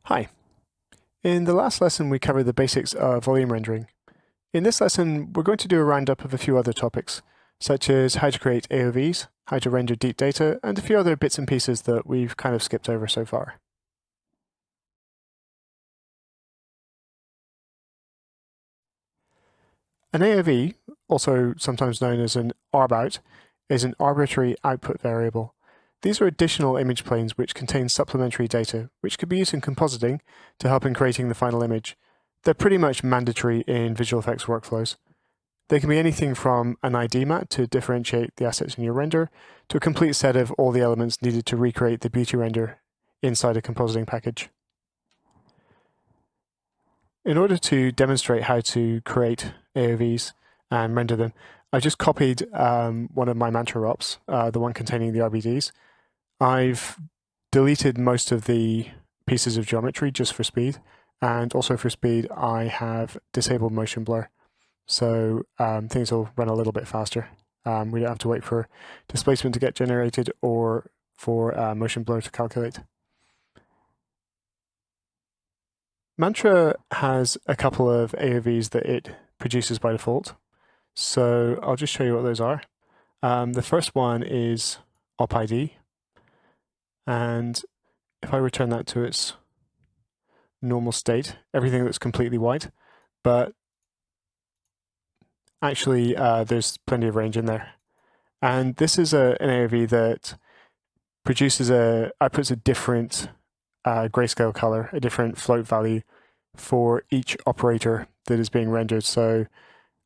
Hi. In the last lesson, we covered the basics of volume rendering. In this lesson, we're going to do a roundup of a few other topics, such as how to create AOVs, how to render deep data, and a few other bits and pieces that we've kind of skipped over so far. An AOV, also sometimes known as an arbout, is an arbitrary output variable. These are additional image planes which contain supplementary data, which could be used in compositing to help in creating the final image. They're pretty much mandatory in visual effects workflows. They can be anything from an ID mat to differentiate the assets in your render, to a complete set of all the elements needed to recreate the beauty render inside a compositing package. In order to demonstrate how to create AOVs and render them, I've just copied one of my mantra ROPs, the one containing the RBDs. I've deleted most of the pieces of geometry just for speed, and also for speed I have disabled motion blur, so things will run a little bit faster. We don't have to wait for displacement to get generated or for motion blur to calculate. Mantra has a couple of AOVs that it produces by default, so I'll just show you what those are. The first one is opID, and if I return that to its normal state, everything looks completely white, but actually there's plenty of range in there. And this is an AOV that outputs a different grayscale color, a different float value for each operator that is being rendered. So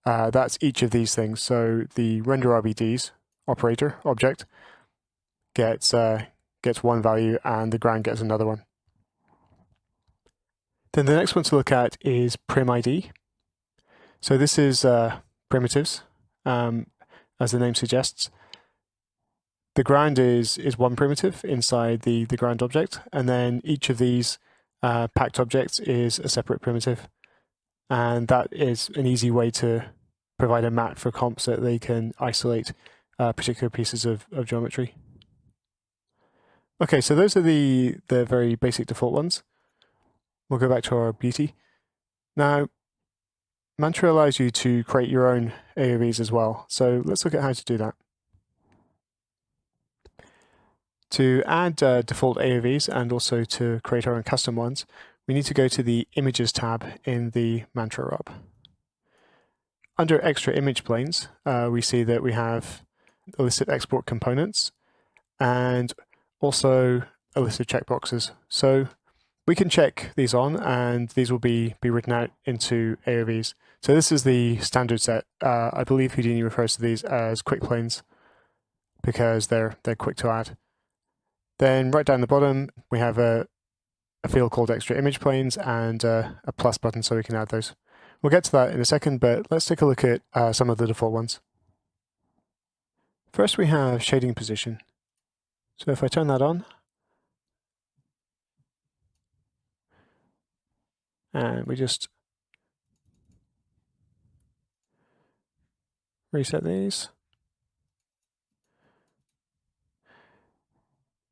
that's each of these things. So the render RBDs operator object gets one value, and the ground gets another one. Then the next one to look at is primID. So this is primitives, as the name suggests. The ground is one primitive inside the ground object, and then each of these packed objects is a separate primitive. And that is an easy way to provide a mat for comps so that they can isolate particular pieces of geometry. Okay, so those are the very basic default ones. We'll go back to our beauty. Now, Mantra allows you to create your own AOVs as well. So let's look at how to do that. To add default AOVs and also to create our own custom ones, we need to go to the Images tab in the Mantra ROP. Under Extra Image Planes, we see that we have a list of export components and also a list of checkboxes. So we can check these on, and these will be written out into AOVs. So this is the standard set. I believe Houdini refers to these as quick planes because they're quick to add. Then right down the bottom, we have a field called Extra Image Planes and a plus button so we can add those. We'll get to that in a second, but let's take a look at some of the default ones. First, we have shading position. So if I turn that on, and we just reset these.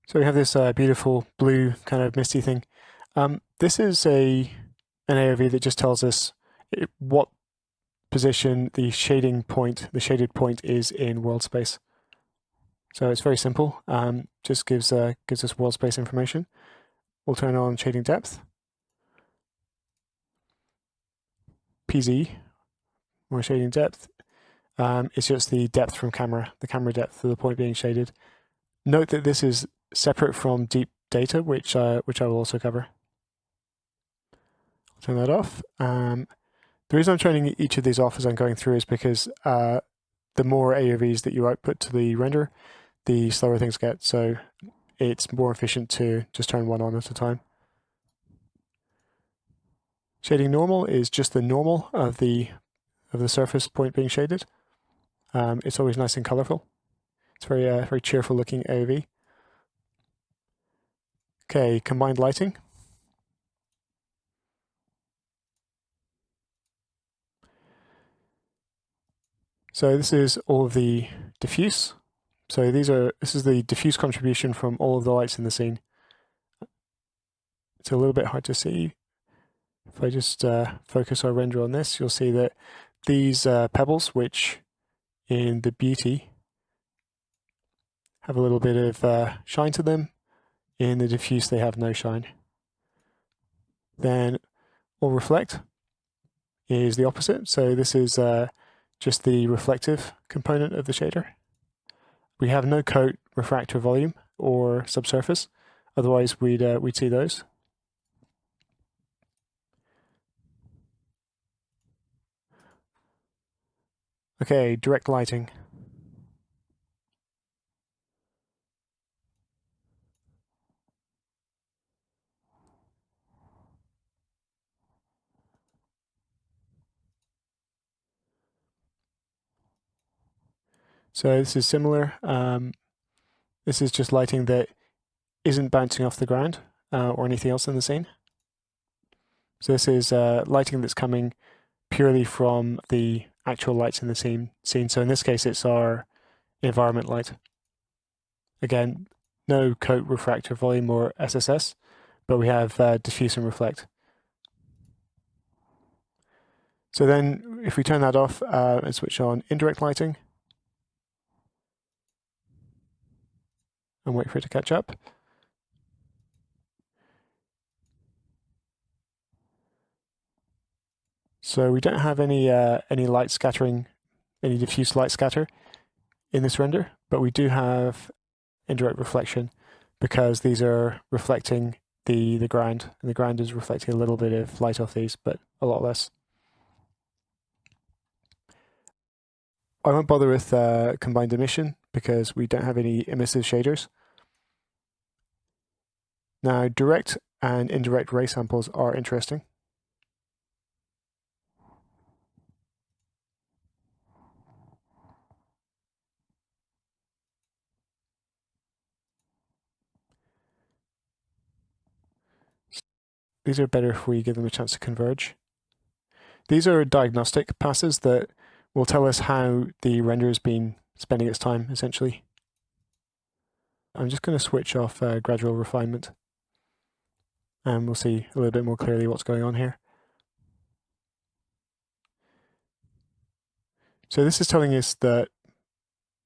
So we have this beautiful blue kind of misty thing. This is an AOV that just tells us what position the shaded point is in world space. So it's very simple. Just gives us world space information. We'll turn on shading depth. PZ, or shading depth, it's just the depth from camera, the camera depth of the point being shaded. Note that this is separate from deep data, which I will also cover. I'll turn that off. The reason I'm turning each of these off as I'm going through is because the more AOVs that you output to the render, the slower things get. So it's more efficient to just turn one on at a time. Shading normal is just the normal of the surface point being shaded. It's always nice and colorful. It's very cheerful looking AOV. Okay, combined lighting. So this is all of the diffuse. So this is the diffuse contribution from all of the lights in the scene. It's a little bit hard to see. If I just focus our render on this, you'll see that these pebbles, which in the beauty have a little bit of shine to them, in the diffuse they have no shine. Then all reflect is the opposite. So this is just the reflective component of the shader. We have no coat, refractor volume, or subsurface. Otherwise, we'd see those. Okay, direct lighting. So this is similar. This is just lighting that isn't bouncing off the ground or anything else in the scene. So this is lighting that's coming purely from the actual lights in the scene. So in this case, it's our environment light. Again, no coat, refractor, volume, or SSS, but we have diffuse and reflect. So then if we turn that off and switch on indirect lighting and wait for it to catch up. So we don't have any light scattering, any diffuse light scatter in this render, but we do have indirect reflection because these are reflecting the ground, and the ground is reflecting a little bit of light off these, but a lot less. I won't bother with combined emission because we don't have any emissive shaders. Now, direct and indirect ray samples are interesting. These are better if we give them a chance to converge. These are diagnostic passes that will tell us how the render has been spending its time, essentially. I'm just going to switch off gradual refinement, and we'll see a little bit more clearly what's going on here. So this is telling us that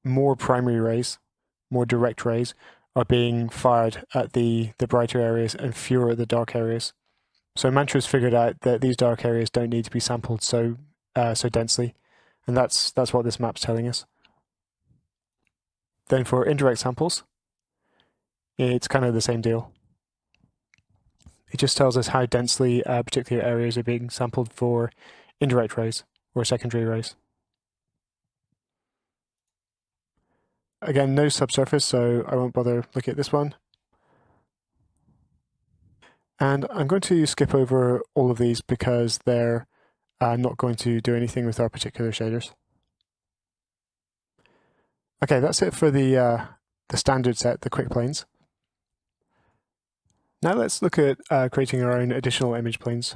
more primary rays, more direct rays, are being fired at the brighter areas and fewer at the dark areas. So Mantra's figured out that these dark areas don't need to be sampled so densely, and that's what this map's telling us. Then for indirect samples, it's kind of the same deal. It just tells us how densely particular areas are being sampled for indirect rays or secondary rays. Again, no subsurface, so I won't bother looking at this one. And I'm going to skip over all of these because they're not going to do anything with our particular shaders. Okay, that's it for the standard set, the quick planes. Now let's look at creating our own additional image planes.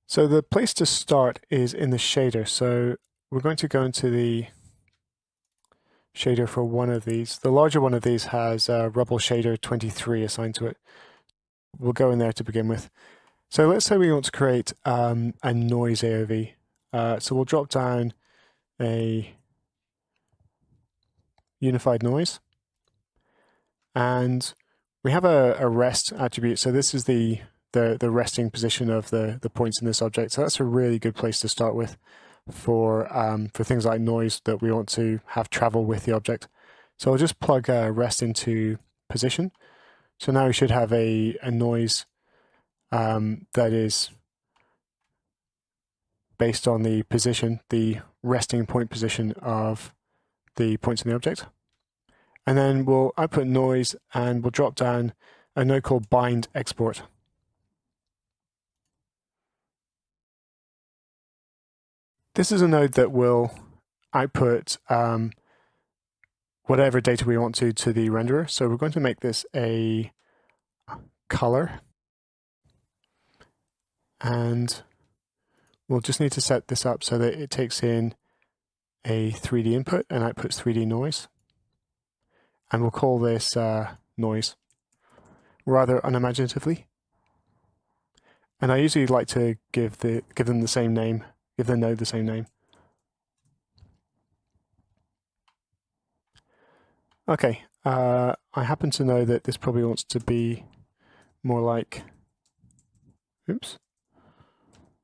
So the place to start is in the shader. So we're going to go into the shader for one of these. The larger one of these has Rubble Shader 23 assigned to it. We'll go in there to begin with. So let's say we want to create a Noise Aov. So we'll drop down a unified noise, and we have a rest attribute. So this is the resting position of the points in this object. So that's a really good place to start with for things like noise that we want to have travel with the object. So I'll just plug rest into position. So now we should have a noise that is based on the position, the resting point position of the points in the object. And then we'll output noise and we'll drop down a node called bind export. This is a node that will output whatever data we want to the renderer. So we're going to make this a color. And we'll just need to set this up so that it takes in a 3D input and outputs 3D noise. And we'll call this noise, rather unimaginatively. And I usually like to give them the same name, give the node the same name. Okay, I happen to know that this probably wants to be more like, oops,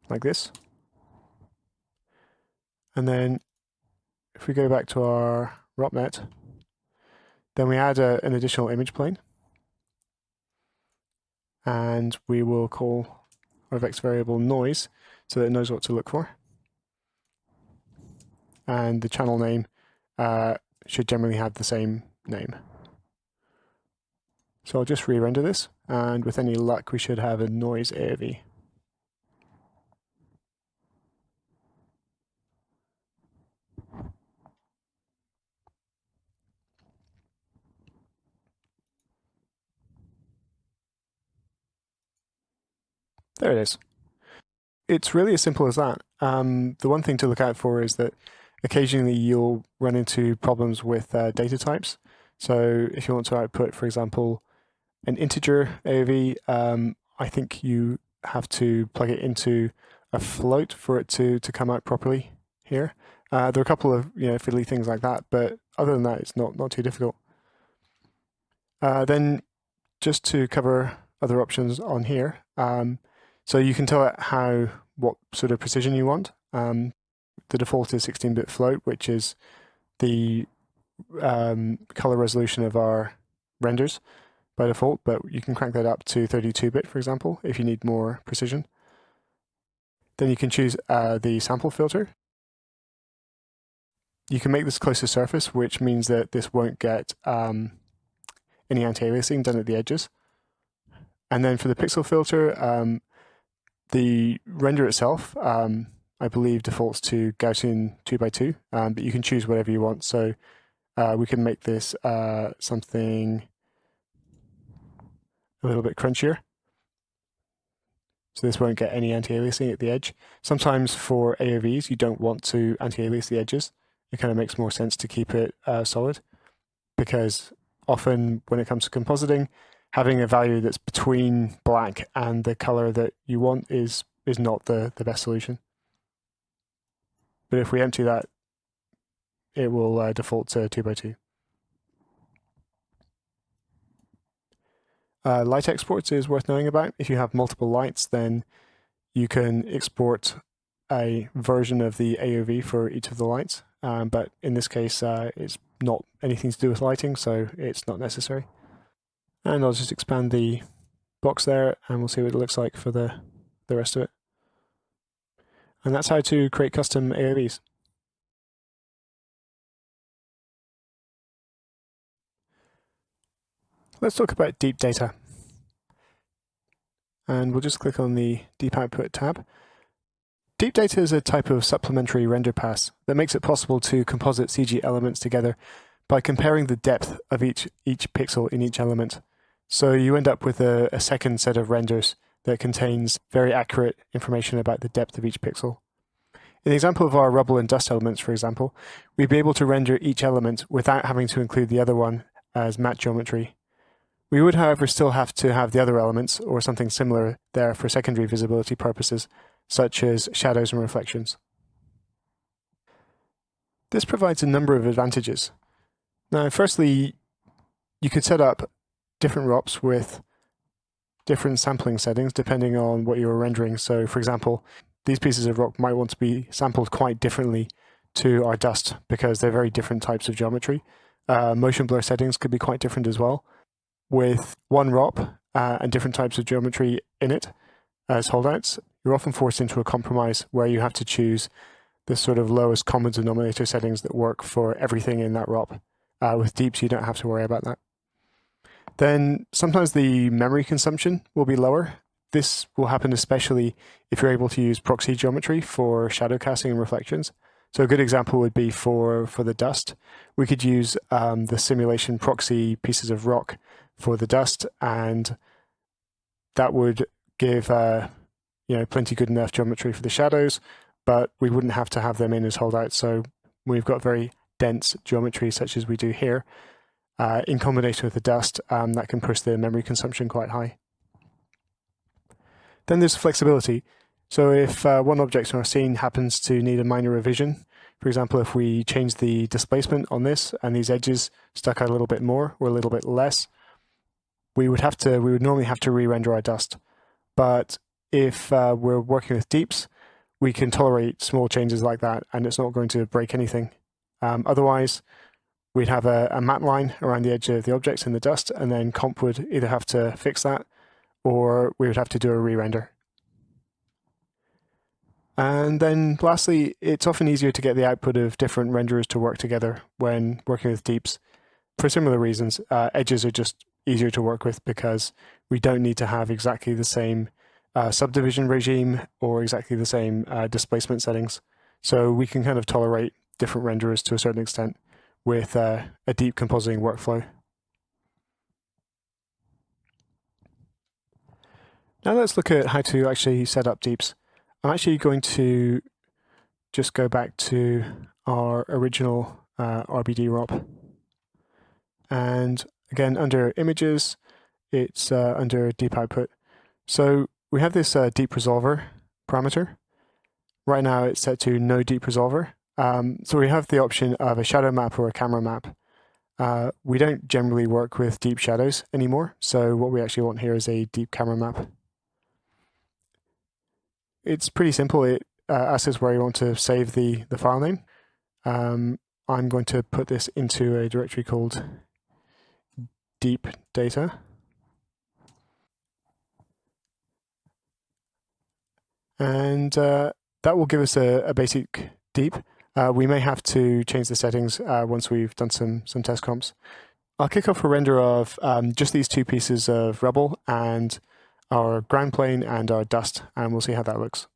like this. And then if we go back to our ROPNet, then we add an additional image plane. And we will call our vex variable noise so that it knows what to look for. And the channel name should generally have the same name. So I'll just re-render this, and with any luck we should have a Noise Aov. There it is. It's really as simple as that. The one thing to look out for is that occasionally you'll run into problems with data types. So if you want to output, for example, an integer AOV, I think you have to plug it into a float for it to come out properly here. There are a couple of fiddly things like that, but other than that, it's not too difficult. Then just to cover other options on here, so you can tell it what sort of precision you want. The default is 16-bit float, which is the color resolution of our renders by default, but you can crank that up to 32-bit, for example, if you need more precision. Then you can choose the sample filter. You can make this close to surface, which means that this won't get any anti-aliasing done at the edges. And then for the pixel filter, the render itself, I believe, defaults to Gaussian 2x2, but you can choose whatever you want. So we can make this something a little bit crunchier. So this won't get any anti-aliasing at the edge. Sometimes for AOVs, you don't want to anti-alias the edges. It kind of makes more sense to keep it solid, because often when it comes to compositing, having a value that's between black and the color that you want is not the best solution. But if we empty that, it will default to 2x2. Light exports is worth knowing about. If you have multiple lights, then you can export a version of the AOV for each of the lights. But in this case, it's not anything to do with lighting, so it's not necessary. And I'll just expand the box there, and we'll see what it looks like for the rest of it. And that's how to create custom AOVs. Let's talk about deep data. And we'll just click on the Deep Output tab. Deep data is a type of supplementary render pass that makes it possible to composite CG elements together by comparing the depth of each pixel in each element. So you end up with a second set of renders that contains very accurate information about the depth of each pixel. In the example of our rubble and dust elements, for example, we'd be able to render each element without having to include the other one as matte geometry. We would, however, still have to have the other elements or something similar there for secondary visibility purposes, such as shadows and reflections. This provides a number of advantages. Now, firstly, you could set up different ROPs with different sampling settings depending on what you're rendering. So, for example, these pieces of rock might want to be sampled quite differently to our dust because they're very different types of geometry. Motion blur settings could be quite different as well. With one ROP and different types of geometry in it as holdouts, you're often forced into a compromise where you have to choose the sort of lowest common denominator settings that work for everything in that ROP. With deeps, you don't have to worry about that. Then sometimes the memory consumption will be lower. This will happen especially if you're able to use proxy geometry for shadow casting and reflections. So a good example would be for the dust. We could use the simulation proxy pieces of rock for the dust, and that would give plenty good enough geometry for the shadows, but we wouldn't have to have them in as holdouts. So we've got very dense geometry such as we do here, in combination with the dust, that can push the memory consumption quite high. Then there's flexibility. So if one object in our scene happens to need a minor revision, for example, if we change the displacement on this and these edges stuck out a little bit more or a little bit less, we would normally have to re-render our dust. But if we're working with deeps, we can tolerate small changes like that, and it's not going to break anything. Otherwise, we'd have a matte line around the edge of the objects in the dust, and then comp would either have to fix that, or we would have to do a re-render. And then lastly, it's often easier to get the output of different renderers to work together when working with deeps. For similar reasons, edges are just easier to work with because we don't need to have exactly the same subdivision regime or exactly the same displacement settings. So we can kind of tolerate different renderers to a certain extent with a deep compositing workflow. Now let's look at how to actually set up deeps. I'm actually going to just go back to our original RBD ROP. And again, under images, it's under deep output. So we have this deep resolver parameter. Right now it's set to no deep resolver. So we have the option of a shadow map or a camera map. We don't generally work with deep shadows anymore. So what we actually want here is a deep camera map. It's pretty simple. It asks us where you want to save the file name. I'm going to put this into a directory called deep data. And that will give us a basic deep. We may have to change the settings once we've done some test comps. I'll kick off a render of just these two pieces of rubble and our ground plane and our dust, and we'll see how that looks.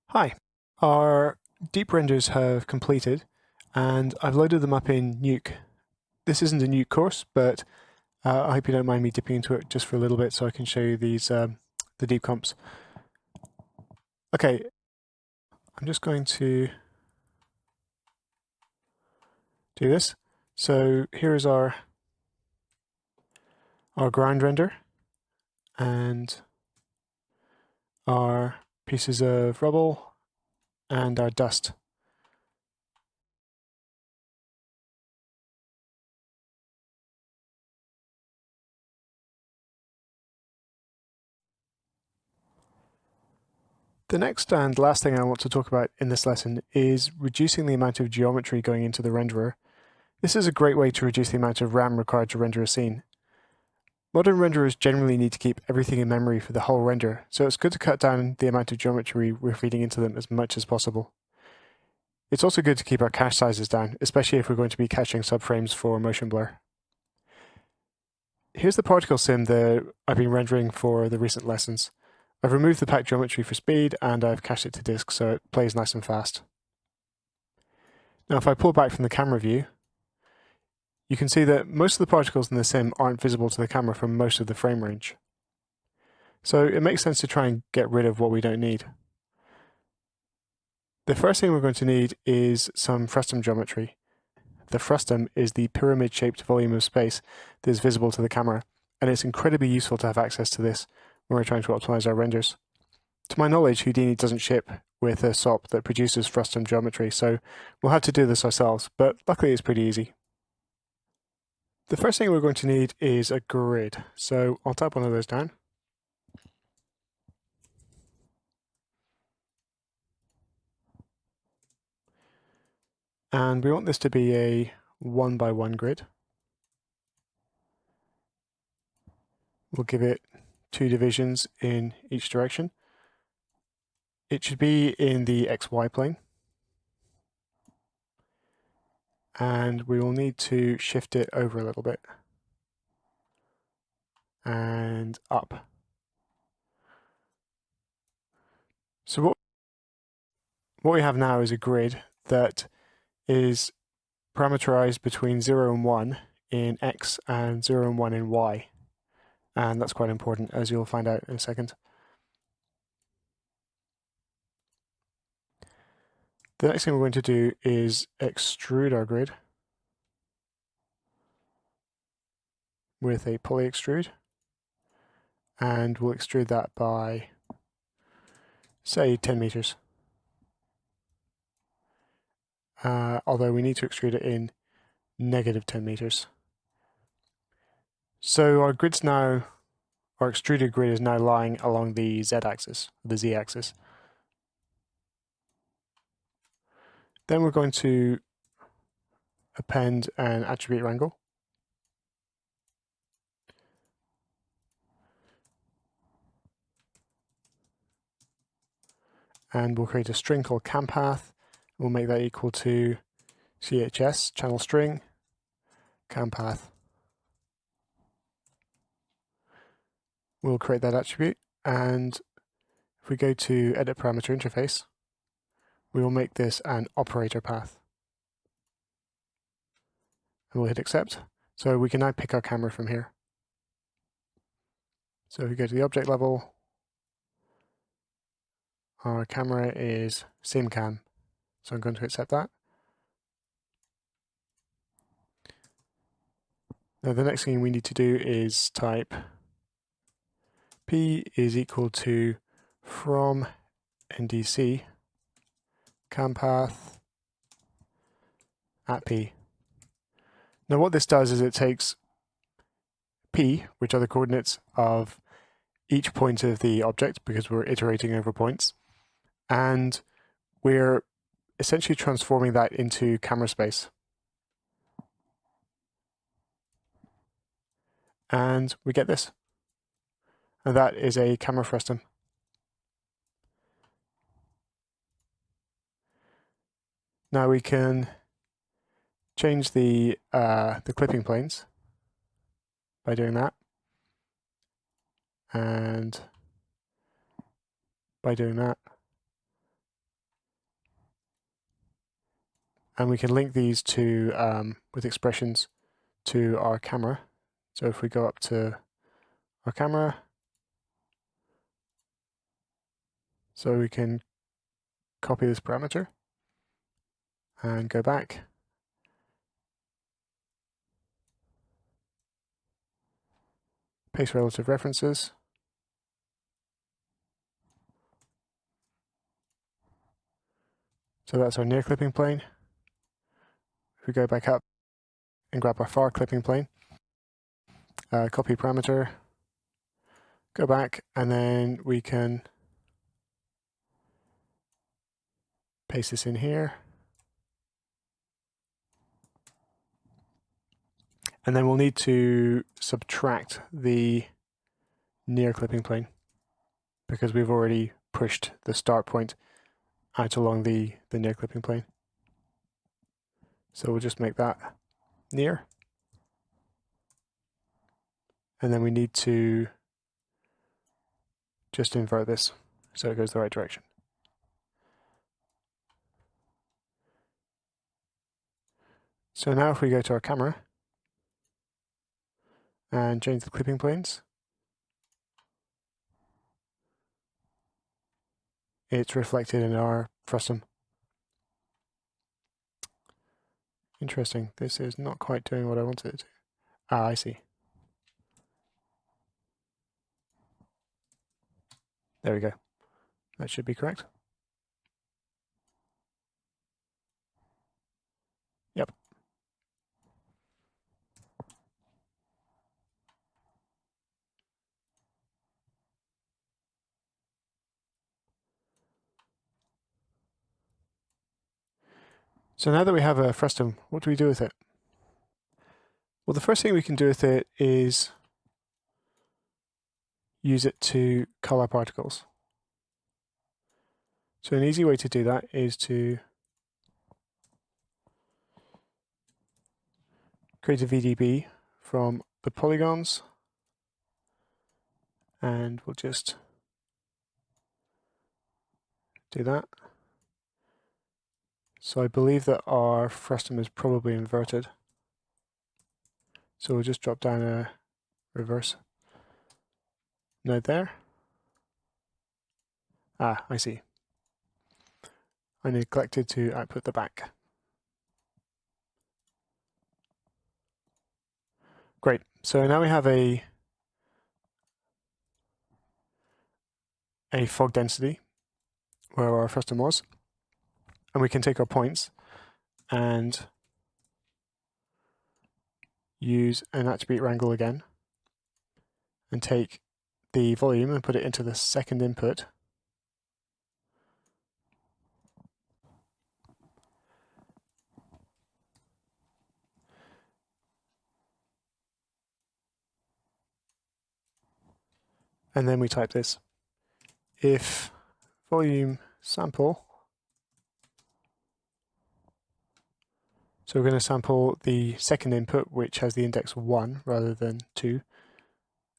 Hi. Our deep renders have completed, and I've loaded them up in Nuke. This isn't a Nuke course, but I hope you don't mind me dipping into it just for a little bit so I can show you these the deep comps. Okay, I'm just going to do this. So here is our ground render and our pieces of rubble and our dust. The next and last thing I want to talk about in this lesson is reducing the amount of geometry going into the renderer. This is a great way to reduce the amount of RAM required to render a scene. Modern renderers generally need to keep everything in memory for the whole render, so it's good to cut down the amount of geometry we're feeding into them as much as possible. It's also good to keep our cache sizes down, especially if we're going to be caching subframes for motion blur. Here's the particle sim that I've been rendering for the recent lessons. I've removed the packed geometry for speed and I've cached it to disk so it plays nice and fast. Now if I pull back from the camera view, you can see that most of the particles in the sim aren't visible to the camera for most of the frame range. So it makes sense to try and get rid of what we don't need. The first thing we're going to need is some Frustum geometry. The frustum is the pyramid-shaped volume of space that is visible to the camera, and it's incredibly useful to have access to this when we're trying to optimize our renders. To my knowledge, Houdini doesn't ship with a SOP that produces frustum geometry, so we'll have to do this ourselves, but luckily it's pretty easy. The first thing we're going to need is a grid, so I'll type one of those down. And we want this to be a 1x1 grid. We'll give it 2 divisions in each direction. It should be in the XY plane. And we will need to shift it over a little bit. And up. So what we have now is a grid that is parameterized between 0 and 1 in X and 0 and 1 in Y. And that's quite important, as you'll find out in a second. The next thing we're going to do is extrude our grid with a poly extrude. and we'll extrude that by, say, 10 meters. Although we need to extrude it in negative 10 meters. So our extruded grid is now lying along the z-axis, the z-axis. Then we're going to append an attribute wrangle. And we'll create a string called campath. We'll make that equal to CHS, channel string, campath. We'll create that attribute, and if we go to edit parameter interface, we will make this an operator path. And we'll hit accept. So we can now pick our camera from here. So if we go to the object level, our camera is SimCam. So I'm going to accept that. Now the next thing we need to do is type P is equal to from NDC campath at P. Now what this does is it takes P, which are the coordinates of each point of the object, because we're iterating over points, and we're essentially transforming that into camera space. And we get this. And that is a camera frustum. Now we can change the clipping planes by doing that. And by doing that. And we can link these to with expressions to our camera. So if we go up to our camera, so we can copy this parameter and go back. Paste relative references. So that's our near clipping plane. If we go back up and grab our far clipping plane, copy parameter, go back, and then we can paste this in here. And then we'll need to subtract the near clipping plane because we've already pushed the start point out along the near clipping plane. So we'll just make that near. And then we need to just invert this so it goes the right direction. So now if we go to our camera and change the clipping planes, it's reflected in our frustum. Interesting, this is not quite doing what I wanted it to. Ah, I see. There we go. That should be correct. Yep. So now that we have a frustum, what do we do with it? Well, the first thing we can do with it is use it to color particles. So an easy way to do that is to create a VDB from the polygons, and we'll just do that. So I believe that our frustum is probably inverted. So we'll just drop down a reverse node there. Ah, I see. I neglected to output the back. Great. So now we have a a fog density where our frustum was, and we can take our points and use an attribute wrangle again and take the volume and put it into the second input. And then we type this: if volume sample, so we're going to sample the second input, which has the index 1 rather than 2,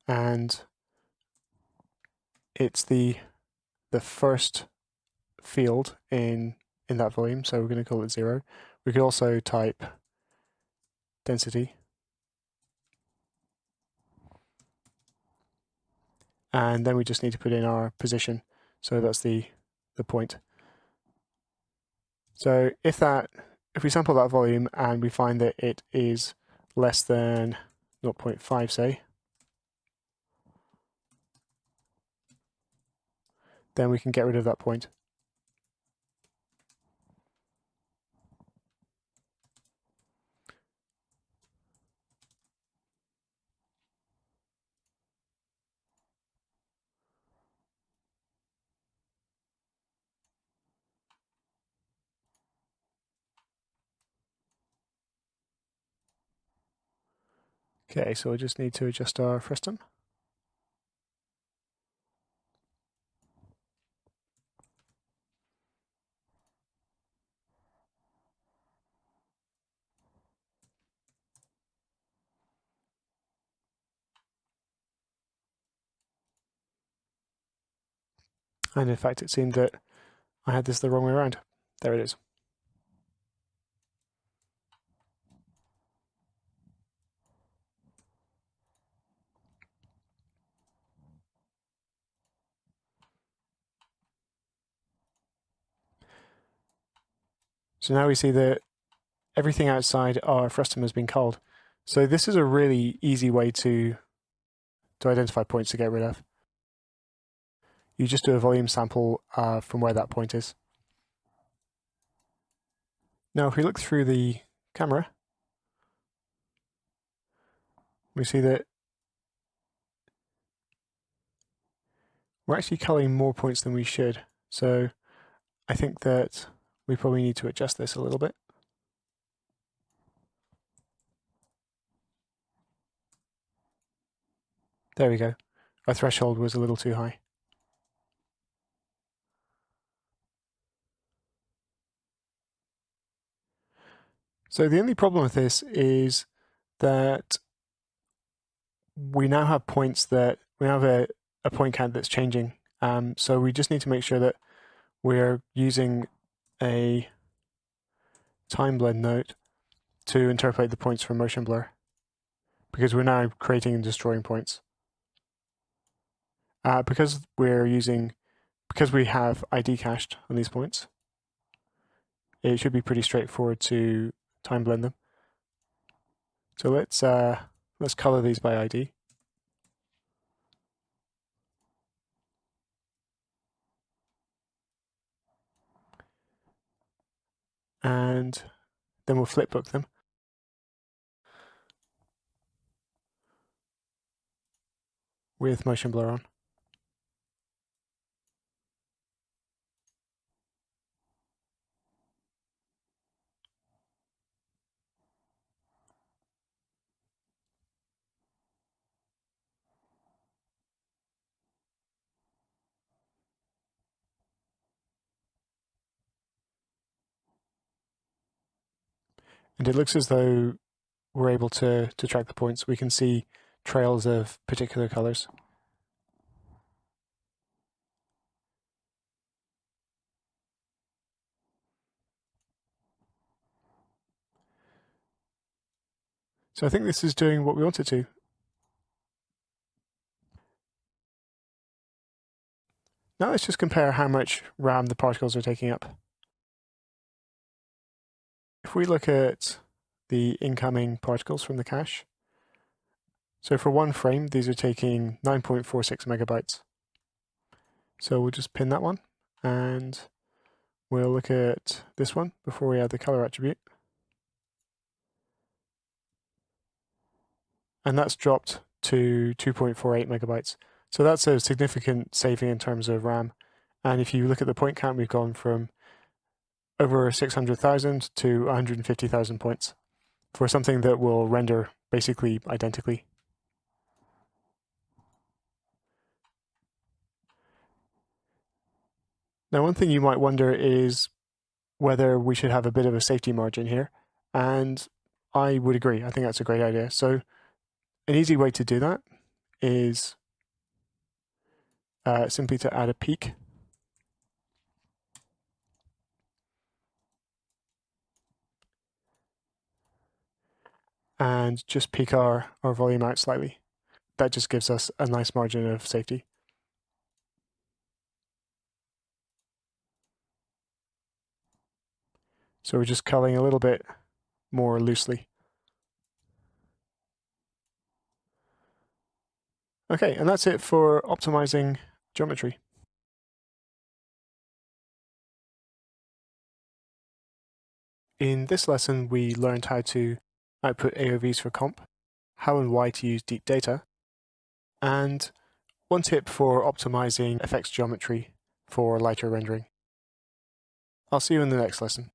and it's the first field in that volume, so we're going to call it 0. We could also type density, and then we just need to put in our position, so that's the point. So if we sample that volume and we find that it is less than 0.5, say, then we can get rid of that point. Okay, so we just need to adjust our frustum. And in fact, it seemed that I had this the wrong way around. There it is. So now we see that everything outside our frustum has been culled. So this is a really easy way to identify points to get rid of. You just do a volume sample from where that point is. Now if we look through the camera, we see that we're actually culling more points than we should. So I think that we probably need to adjust this a little bit. There we go. Our threshold was a little too high. So the only problem with this is that we now have points that we have a point count that's changing. So we just need to make sure that we're using a time blend node to interpolate the points from motion blur, because we're now creating and destroying points. Because we have ID cached on these points, it should be pretty straightforward to time blend them. So let's color these by ID. And then we'll flipbook them. With motion blur on. And it looks as though we're able to track the points. We can see trails of particular colors. So I think this is doing what we want it to. Now let's just compare how much RAM the particles are taking up. If we look at the incoming particles from the cache, so for one frame, these are taking 9.46 megabytes. So we'll just pin that one, and we'll look at this one before we add the color attribute. And that's dropped to 2.48 megabytes. So that's a significant saving in terms of RAM. And if you look at the point count, we've gone from over 600,000 to 150,000 points for something that will render basically identically. Now, one thing you might wonder is whether we should have a bit of a safety margin here. And I would agree. I think that's a great idea. So an easy way to do that is simply to add a peak. And just peak our volume out slightly. That just gives us a nice margin of safety. So we're just culling a little bit more loosely. Okay, and that's it for optimizing geometry. In this lesson, we learned how to output AOVs for comp, how and why to use deep data, and one tip for optimizing effects geometry for lighter rendering. I'll see you in the next lesson.